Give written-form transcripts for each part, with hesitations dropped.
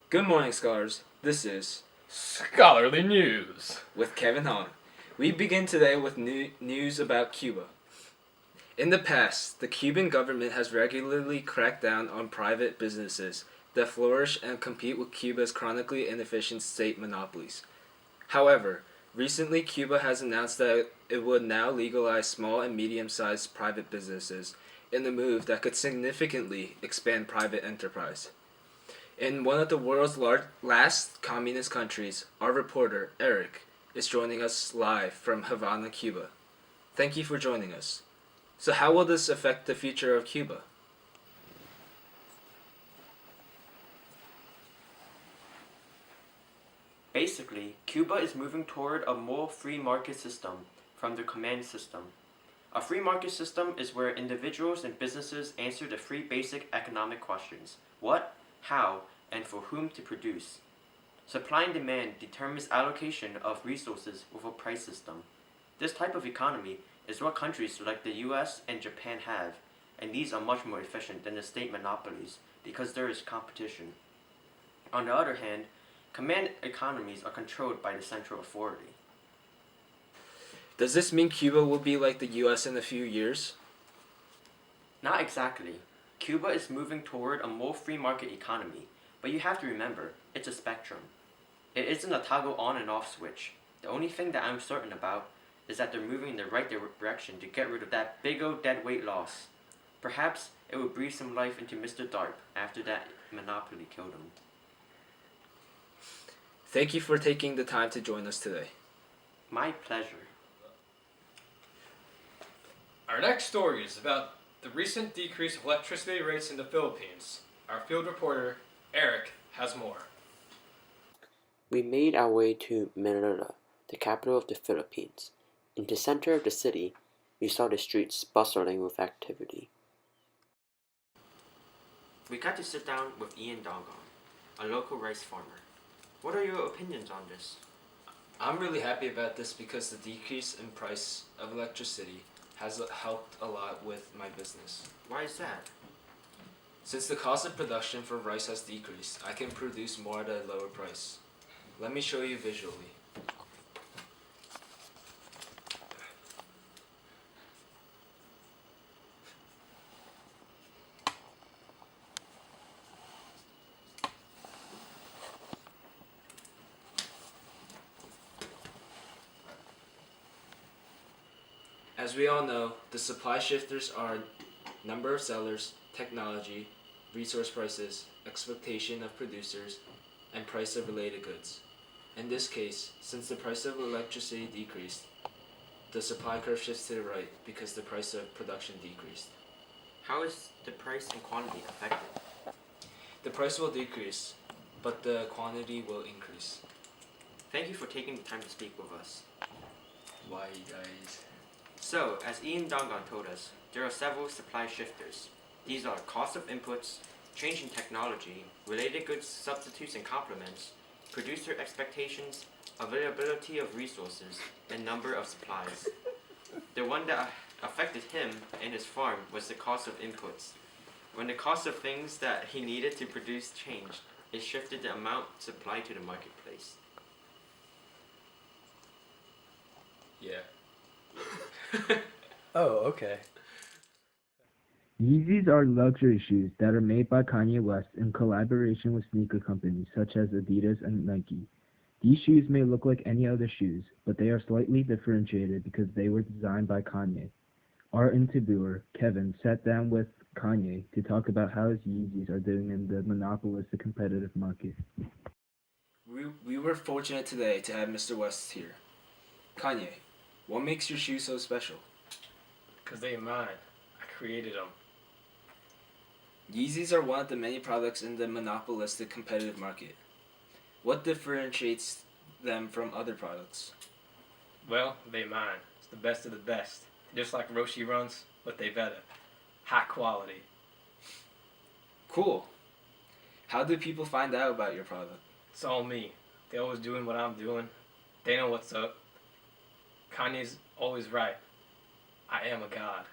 Good morning, scholars. This is Scholarly News with Kevin Hahn. We begin today with news about Cuba. In the past, the Cuban government has regularly cracked down on private businesses that flourish and compete with Cuba's chronically inefficient state monopolies. However, recently Cuba has announced that it would now legalize small and medium-sized private businesses in a move that could significantly expand private enterprise. In one of the world's last communist countries, our reporter, Eric, is joining us live from Havana, Cuba. Thank you for joining us. So how will this affect the future of Cuba? Basically, Cuba is moving toward a more free market system from the command system. A free market system is where individuals and businesses answer the three basic economic questions: what, how, and for whom to produce. Supply and demand determines allocation of resources with a price system. This type of economy is what countries like the US and Japan have, and these are much more efficient than the state monopolies because there is competition. On the other hand, command economies are controlled by the central authority. Does this mean Cuba will be like the US in a few years? Not exactly. Cuba is moving toward a more free market economy, but you have to remember, it's a spectrum. It isn't a toggle on and off switch. The only thing that I'm certain about is that they're moving in the right direction to get rid of that big old dead weight loss. Perhaps it will breathe some life into Mr. Darp after that monopoly killed him. Thank you for taking the time to join us today. My pleasure. Our next story is about the recent decrease of electricity rates in the Philippines. Our field reporter, Eric, has more. We made our way to Manila, the capital of the Philippines. In the center of the city, we saw the streets bustling with activity. We got to sit down with Ian Dongon, a local rice farmer. What are your opinions on this? I'm really happy about this because the decrease in price of electricity has helped a lot with my business. Why is that? Since the cost of production for rice has decreased, I can produce more at a lower price. Let me show you visually. As we all know, the supply shifters are number of sellers, technology, resource prices, expectation of producers, and price of related goods. In this case, since the price of electricity decreased, the supply curve shifts to the right because the price of production decreased. How is the price and quantity affected? The price will decrease, but the quantity will increase. Thank you for taking the time to speak with us. Why, guys? So, as Ian Dongon told us, there are several supply shifters. These are cost of inputs, change in technology, related goods substitutes and complements, producer expectations, availability of resources, and number of supplies. The one that affected him and his farm was the cost of inputs. When the cost of things that he needed to produce changed, it shifted the amount supplied to the marketplace. Yeah. Oh, okay. Yeezys are luxury shoes that are made by Kanye West in collaboration with sneaker companies such as Adidas and Nike. These shoes may look like any other shoes, but they are slightly differentiated because they were designed by Kanye. Our interviewer, Kevin, sat down with Kanye to talk about how his Yeezys are doing in the monopolistic competitive market. We were fortunate today to have Mr. West here. Kanye, what makes your shoes so special? Because they mine. I created them. Yeezys are one of the many products in the monopolistic competitive market. What differentiates them from other products? Well, they mine. It's the best of the best. Just like Roshi runs, but they better. High quality. Cool. How do people find out about your product? It's all me. They always doing what I'm doing. They know what's up. Kanye's always right. I am a god.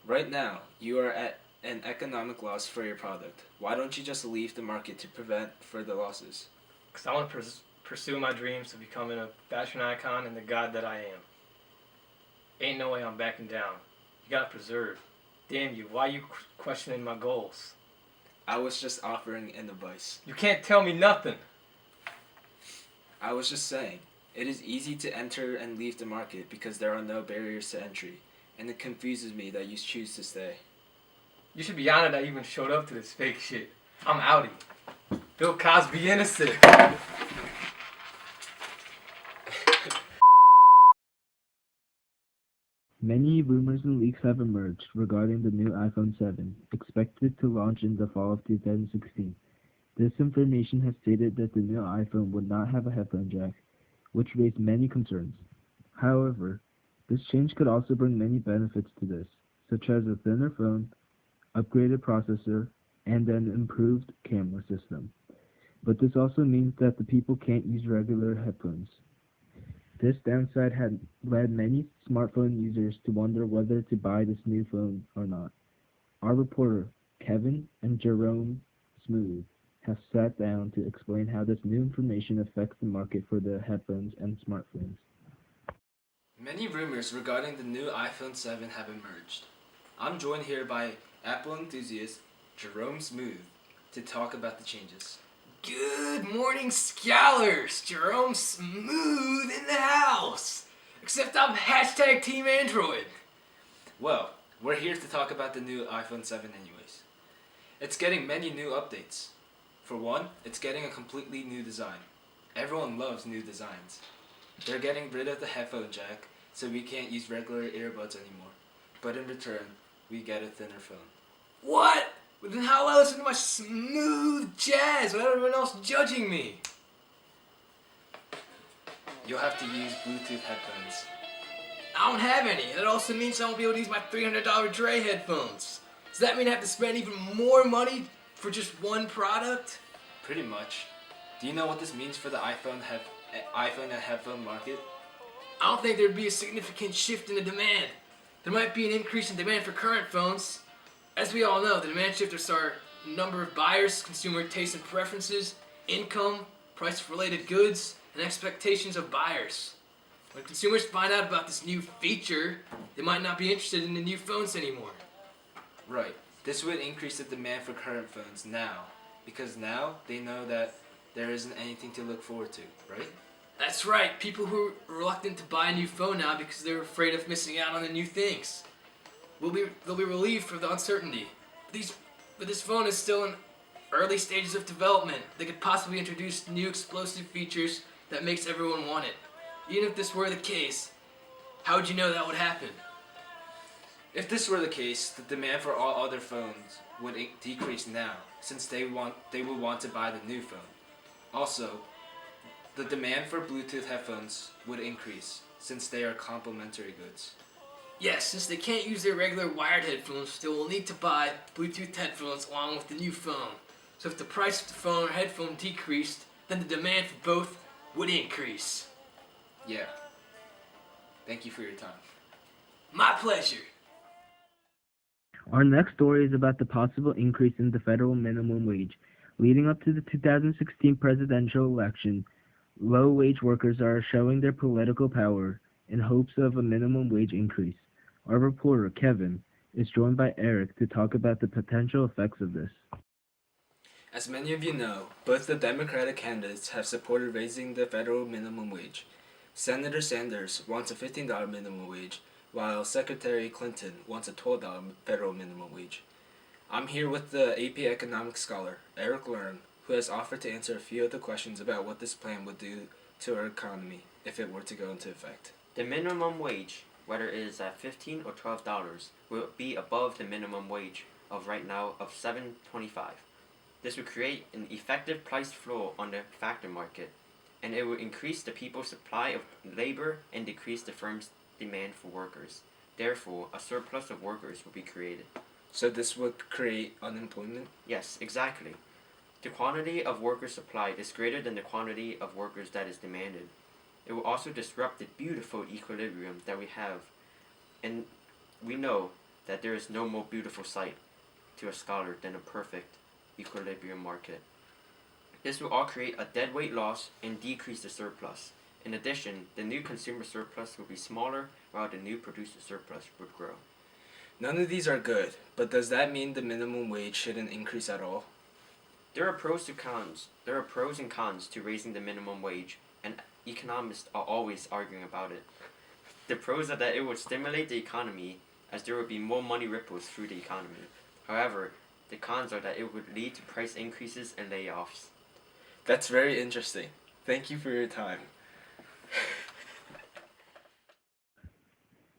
Right now, you are at an economic loss for your product. Why don't you just leave the market to prevent further losses? Because I want to pursue my dreams of becoming a fashion icon and the god that I am. Ain't no way I'm backing down. You gotta preserve. Damn you, why you questioning my goals? I was just offering an advice. You can't tell me nothing. I was just saying, it is easy to enter and leave the market because there are no barriers to entry, and it confuses me that you choose to stay. You should be honored I even showed up to this fake shit. I'm outie. Bill Cosby innocent. Many rumors and leaks have emerged regarding the new iPhone 7, expected to launch in the fall of 2016. This information has stated that the new iPhone would not have a headphone jack, which raised many concerns. However, this change could also bring many benefits to this, such as a thinner phone, upgraded processor, and an improved camera system. But this also means that the people can't use regular headphones. This downside had led many smartphone users to wonder whether to buy this new phone or not. Our reporter, Kevin and Jerome Smooth, have sat down to explain how this new information affects the market for the headphones and smartphones. Many rumors regarding the new iPhone 7 have emerged. I'm joined here by Apple enthusiast Jerome Smooth to talk about the changes. Good morning, scholars. Jerome Smooth in the house. Except I'm hashtag Team Android. Well, we're here to talk about the new iPhone 7 anyways. It's getting many new updates. For one, it's getting a completely new design. Everyone loves new designs. They're getting rid of the headphone jack, so we can't use regular earbuds anymore. But in return, we get a thinner phone. What? Well, then how will I listen to my smooth jazz without everyone else judging me? You'll have to use Bluetooth headphones. I don't have any. That also means I won't be able to use my $300 Dre headphones. Does that mean I have to spend even more money for just one product? Pretty much. Do you know what this means for the iPhone and headphone market? I don't think there'd be a significant shift in the demand. There might be an increase in demand for current phones. As we all know, the demand shifters are number of buyers, consumer tastes and preferences, income, price of related goods, and expectations of buyers. When consumers find out about this new feature, they might not be interested in the new phones anymore. Right. This would increase the demand for current phones now, because now they know that there isn't anything to look forward to, right? That's right. People who are reluctant to buy a new phone now because they're afraid of missing out on the new things. They'll be relieved from the uncertainty. But this phone is still in early stages of development. They could possibly introduce new explosive features that makes everyone want it. Even if this were the case, how would you know that would happen? If this were the case, the demand for all other phones would decrease now, since they would want to buy the new phone. Also, the demand for Bluetooth headphones would increase, since they are complementary goods. Yes, since they can't use their regular wired headphones, they will need to buy Bluetooth headphones along with the new phone. So if the price of the phone or headphone decreased, then the demand for both would increase. Yeah. Thank you for your time. My pleasure. Our next story is about the possible increase in the federal minimum wage. Leading up to the 2016 presidential election, low-wage workers are showing their political power in hopes of a minimum wage increase. Our reporter, Kevin, is joined by Eric to talk about the potential effects of this. As many of you know, both the Democratic candidates have supported raising the federal minimum wage. Senator Sanders wants a $15 minimum wage, while Secretary Clinton wants a $12 federal minimum wage. I'm here with the AP economics scholar, Eric Leung, who has offered to answer a few of the questions about what this plan would do to our economy if it were to go into effect. The minimum wage, whether it is at $15 or $12, will be above the minimum wage of right now of $7.25. This will create an effective price floor on the factor market, and it will increase the people's supply of labor and decrease the firm's demand for workers. Therefore, a surplus of workers will be created. So this would create unemployment? Yes, exactly. The quantity of workers supplied is greater than the quantity of workers that is demanded. It will also disrupt the beautiful equilibrium that we have, and we know that there is no more beautiful sight to a scholar than a perfect equilibrium market. This will all create a deadweight loss and decrease the surplus. In addition, the new consumer surplus will be smaller while the new producer surplus would grow. None of these are good, but does that mean the minimum wage shouldn't increase at all? There are pros and cons to raising the minimum wage, and economists are always arguing about it. The pros are that it would stimulate the economy as there would be more money ripples through the economy. However, the cons are that it would lead to price increases and layoffs. That's very interesting. Thank you for your time.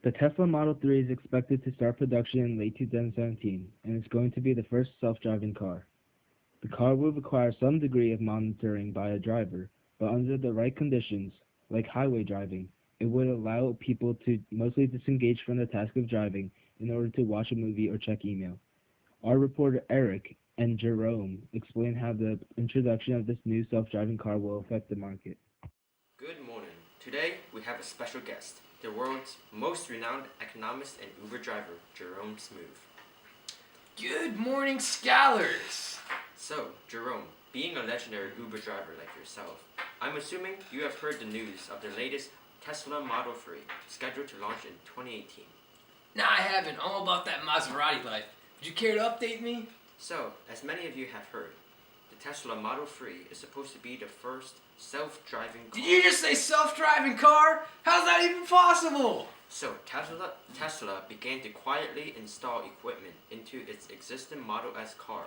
The Tesla Model 3 is expected to start production in late 2017, and it's going to be the first self-driving car. The car will require some degree of monitoring by a driver, but under the right conditions, like highway driving, it would allow people to mostly disengage from the task of driving in order to watch a movie or check email. Our reporter Eric and Jerome explain how the introduction of this new self-driving car will affect the market. Good morning. Today we have a special guest, the world's most renowned economist and Uber driver, Jerome Smooth. Good morning, scholars! So, Jerome, being a legendary Uber driver like yourself, I'm assuming you have heard the news of the latest Tesla Model 3, scheduled to launch in 2018. Nah, I haven't. All about that Maserati life. Would you care to update me? So, as many of you have heard, the Tesla Model 3 is supposed to be the first self-driving car. Did you just say self-driving car? How's that even possible? So, Tesla began to quietly install equipment into its existing Model S car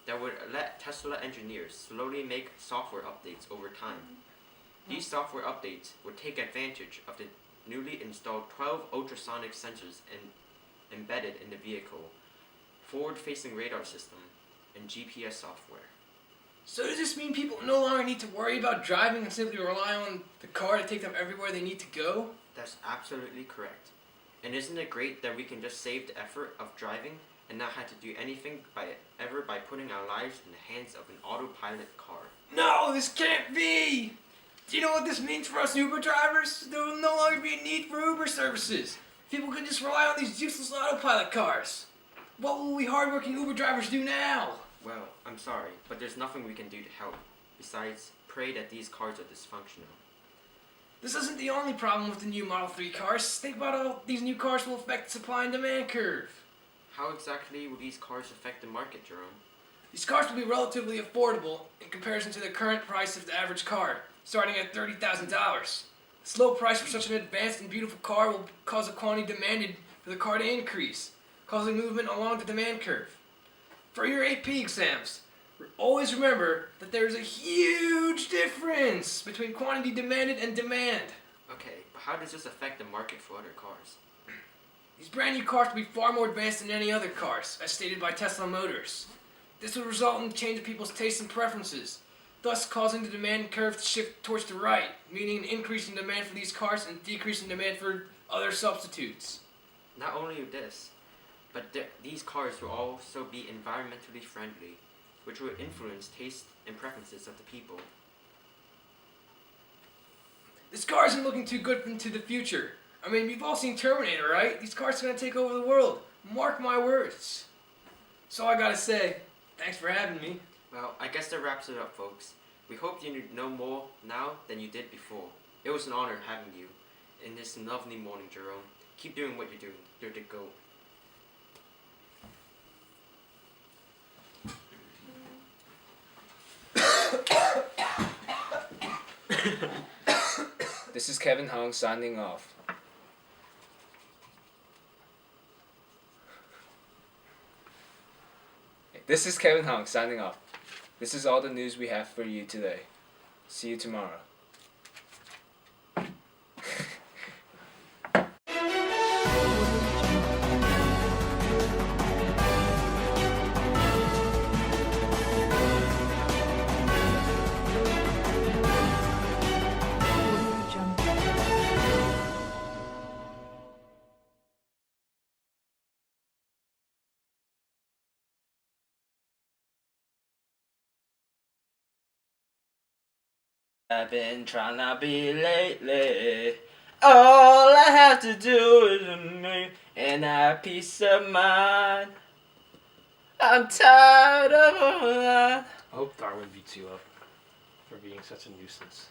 that would let Tesla engineers slowly make software updates over time. These software updates would take advantage of the newly installed 12 ultrasonic sensors embedded in the vehicle, forward-facing radar system, and GPS software. So does this mean people no longer need to worry about driving and simply rely on the car to take them everywhere they need to go? That's absolutely correct. And isn't it great that we can just save the effort of driving and not have to do anything by putting our lives in the hands of an autopilot car? No, this can't be! Do you know what this means for us Uber drivers? There will no longer be a need for Uber services. People can just rely on these useless autopilot cars. What will we hardworking Uber drivers do now? Well, I'm sorry, but there's nothing we can do to help, besides pray that these cars are dysfunctional. This isn't the only problem with the new Model 3 cars. Think about how these new cars will affect the supply and demand curve. How exactly will these cars affect the market, Jerome? These cars will be relatively affordable in comparison to the current price of the average car, starting at $30,000. This low price for such an advanced and beautiful car will cause the quantity demanded for the car to increase, causing movement along the demand curve. For your AP exams, always remember that there is a huge difference between quantity demanded and demand. Okay, but how does this affect the market for other cars? These brand new cars will be far more advanced than any other cars, as stated by Tesla Motors. This would result in a change of people's tastes and preferences, thus causing the demand curve to shift towards the right, meaning an increase in demand for these cars and decrease in demand for other substitutes. Not only this, but these cars will also be environmentally friendly, which will influence taste and preferences of the people. This car isn't looking too good into the future. I mean, we've all seen Terminator, right? These cars are going to take over the world. Mark my words. So I gotta say, thanks for having me. Well, I guess that wraps it up, folks. We hope you know more now than you did before. It was an honor having you in this lovely morning, Jerome. Keep doing what you're doing. You're the GOAT. This is Kevin Hong signing off. This is Kevin Hong signing off. This is all the news we have for you today. See you tomorrow. I've been trying to be lately. All I have to do is me and I have peace of mind. I'm tired of all that. I hope Darwin beats you up for being such a nuisance.